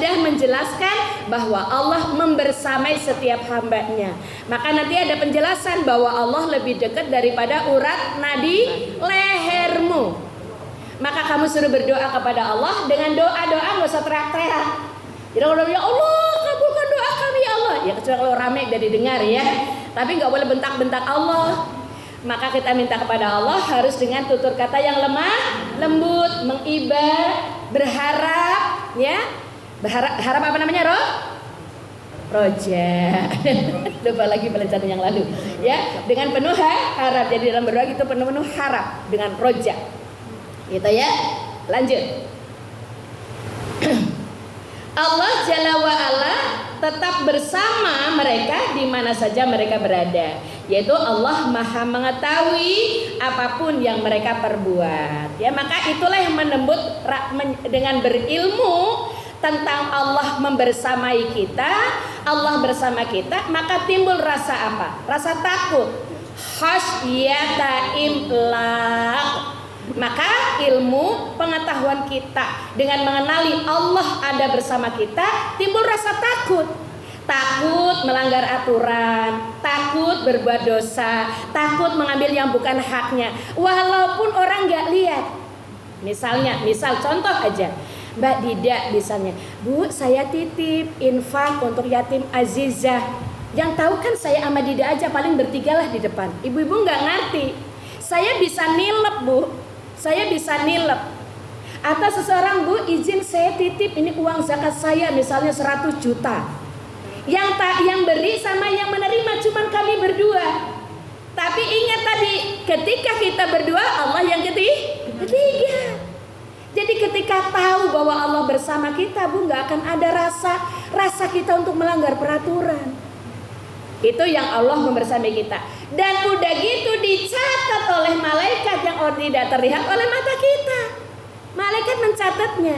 sudah menjelaskan bahwa Allah membersamai setiap hambanya. Maka nanti ada penjelasan bahwa Allah lebih dekat daripada urat nadi lehermu. Maka kamu suruh berdoa kepada Allah dengan doa-doa, nggak usah teriak-teriak. Jadi kalau ya Allah kabulkan doa kami ya Allah, ya kecuali kalau rame udah didengar ya. Tapi nggak boleh bentak-bentak Allah. Maka kita minta kepada Allah harus dengan tutur kata yang lemah, lembut, mengibah, berharap, ya. Harap apa namanya, roja. Lupa lagi pelajaran yang lalu, ya. Dengan penuh harap. Jadi dalam berdoa itu penuh harap dengan roja. Gitu ya. Lanjut. Allah Jalla wa'ala tetap bersama mereka di mana saja mereka berada, yaitu Allah Maha mengetahui apapun yang mereka perbuat. Ya, maka itulah yang menembut dengan berilmu tentang Allah membersamai kita, Allah bersama kita, maka timbul rasa apa? Rasa takut, khasyata imlaq. Maka ilmu pengetahuan kita dengan mengenali Allah ada bersama kita, timbul rasa takut. Takut melanggar aturan, takut berbuat dosa, takut mengambil yang bukan haknya walaupun orang gak lihat. Misal contoh aja, Mbak Dida misalnya, Bu saya titip infak untuk yatim azizah. Yang tahu kan saya sama Dida aja, paling bertigalah di depan. Ibu-ibu gak ngerti. Saya bisa nilep, Bu. Saya bisa nilep. Atau seseorang, Bu izin saya titip ini uang zakat saya misalnya 100 juta. Yang beri sama yang menerima cuman kami berdua. Tapi ingat tadi, ketika kita berdua Allah yang ketiga. Jadi ketika tahu bahwa Allah bersama kita, Bu, nggak akan ada rasa kita untuk melanggar peraturan. Itu yang Allah membersamai kita. Dan udah gitu dicatat oleh malaikat yang tidak terlihat oleh mata kita. Malaikat mencatatnya.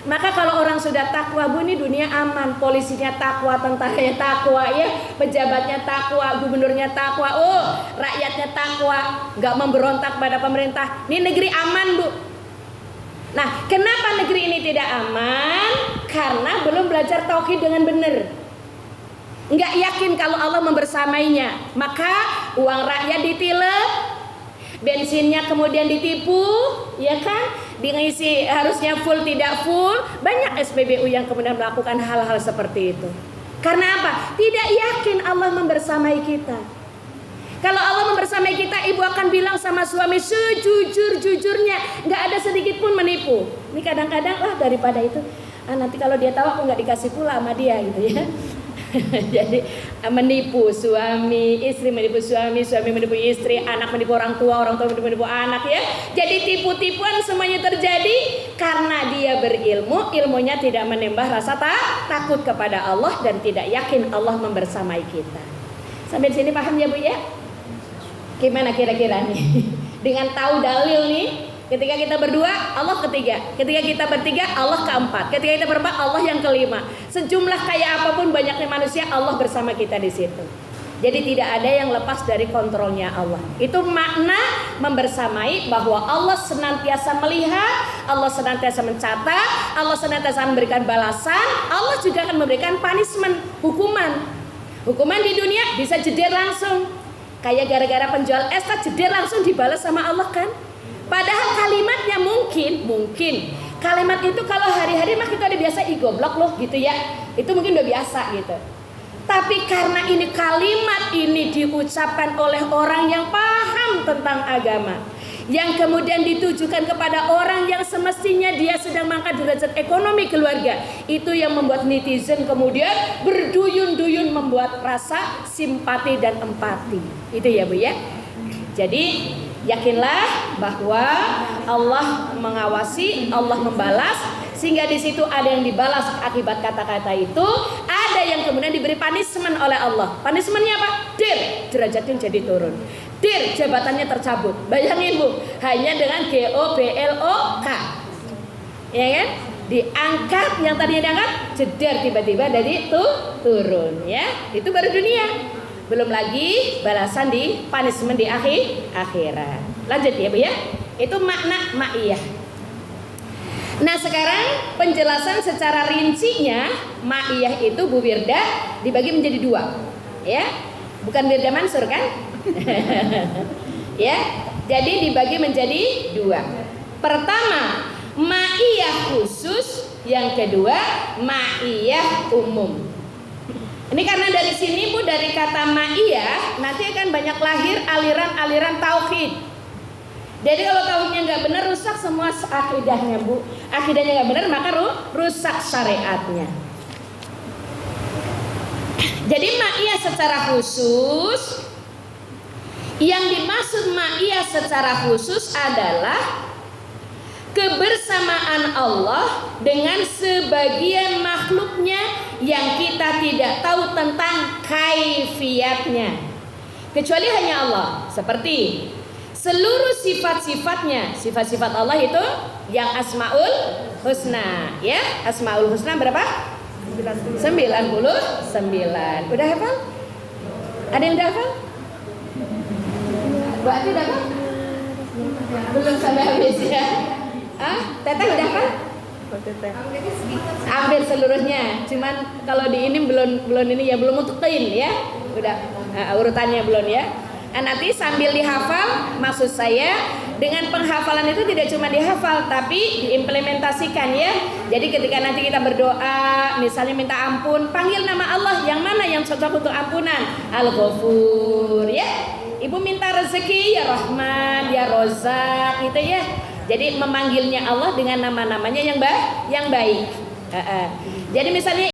Maka kalau orang sudah takwa, Bu, ini dunia aman, polisinya takwa, tentaranya takwa, ya, pejabatnya takwa, gubernurnya takwa, rakyatnya takwa, nggak memberontak pada pemerintah. Ini negeri aman, Bu. Nah, kenapa negeri ini tidak aman? Karena belum belajar tauhid dengan benar. Nggak yakin kalau Allah membersamainya. Maka uang rakyat ditilep, bensinnya kemudian ditipu, ya kan? Diisi harusnya full tidak full. Banyak SPBU yang kemudian melakukan hal-hal seperti itu. Karena apa? Tidak yakin Allah membersamai kita. Kalau Allah membersamai kita, ibu akan bilang sama suami sejujur-jujurnya, nggak ada sedikit pun menipu. Ini kadang-kadang daripada itu, nanti kalau dia tahu aku nggak dikasih pula sama dia gitu ya. Jadi menipu suami, istri menipu suami, suami menipu istri, anak menipu orang tua menipu anak, ya. Jadi tipu-tipuan semuanya terjadi karena dia berilmu, ilmunya tidak menambah rasa takut kepada Allah dan tidak yakin Allah membersamai kita. Sampai sini paham ya, Bu, ya? Gimana kira-kira nih? Dengan tahu dalil nih, ketika kita berdua Allah ketiga, ketika kita bertiga Allah keempat, ketika kita berempat Allah yang kelima. Sejumlah kayak apapun banyaknya manusia, Allah bersama kita di situ. Jadi tidak ada yang lepas dari kontrolnya Allah. Itu makna membersamai, bahwa Allah senantiasa melihat, Allah senantiasa mencatat, Allah senantiasa memberikan balasan, Allah juga akan memberikan punishment, hukuman. Hukuman di dunia bisa jeder langsung. Kayak gara-gara penjual es jeder langsung dibalas sama Allah kan? Padahal kalimatnya mungkin kalimat itu kalau hari-hari mah kita udah biasa goblok loh gitu ya. Itu mungkin udah biasa gitu. Tapi karena ini kalimat ini diucapkan oleh orang yang paham tentang agama, yang kemudian ditujukan kepada orang yang semestinya dia sedang mengangkat derajat ekonomi keluarga, itu yang membuat netizen kemudian berduyun-duyun membuat rasa simpati dan empati. Itu ya, Bu, ya. Jadi yakinlah bahwa Allah mengawasi, Allah membalas, sehingga di situ ada yang dibalas akibat kata-kata itu, ada yang kemudian diberi punishment oleh Allah. Punishmentnya apa? Derajatnya jadi turun. Jabatannya tercabut. Bayangin, Bu, hanya dengan GOBLOK, ya kan? Diangkat, yang tadinya diangkat, jeder tiba-tiba dari turun, ya. Itu baru dunia. Belum lagi balasan di punishment di akhirat. Lanjut ya, Bu, ya. Itu makna ma'iyah. Nah sekarang penjelasan secara rincinya ma'iyah itu Bu Wirda dibagi menjadi dua, ya, bukan Wirda Mansur kan? Ya, jadi dibagi menjadi dua. Pertama ma'iyah khusus, yang kedua ma'iyah umum. Ini karena dari sini Bu, dari kata ma'iyah nanti akan banyak lahir aliran-aliran tauhid. Jadi kalau tauhidnya nggak benar, rusak semua akidahnya Bu. Akidahnya nggak benar, maka rusak syariatnya. Jadi ma'iyah secara khusus, yang dimaksud ma'iyah secara khusus adalah kebersamaan Allah dengan sebagian makhluknya yang kita tidak tahu tentang kaifiyatnya, kecuali hanya Allah. Seperti seluruh sifat-sifatnya, sifat-sifat Allah itu yang Asmaul Husna, ya. Asmaul Husna berapa? 99. Udah hafal? Ada yang udah hafal? Bu Ati udah hafal? Belum sampai habis ya. Teteh udah hafal? Hampir seluruhnya. Cuman kalau di ini belum ini ya, belum mutqin ya. Udah urutannya belum ya. Nanti sambil dihafal, maksud saya dengan penghafalan itu tidak cuma dihafal tapi diimplementasikan ya. Jadi ketika nanti kita berdoa, misalnya minta ampun, panggil nama Allah yang mana yang cocok untuk ampunan. Al-Ghafur ya. Ibu minta rezeki ya Rahman, ya Rozak gitu ya. Jadi memanggilnya Allah dengan nama-namanya yang baik. Jadi misalnya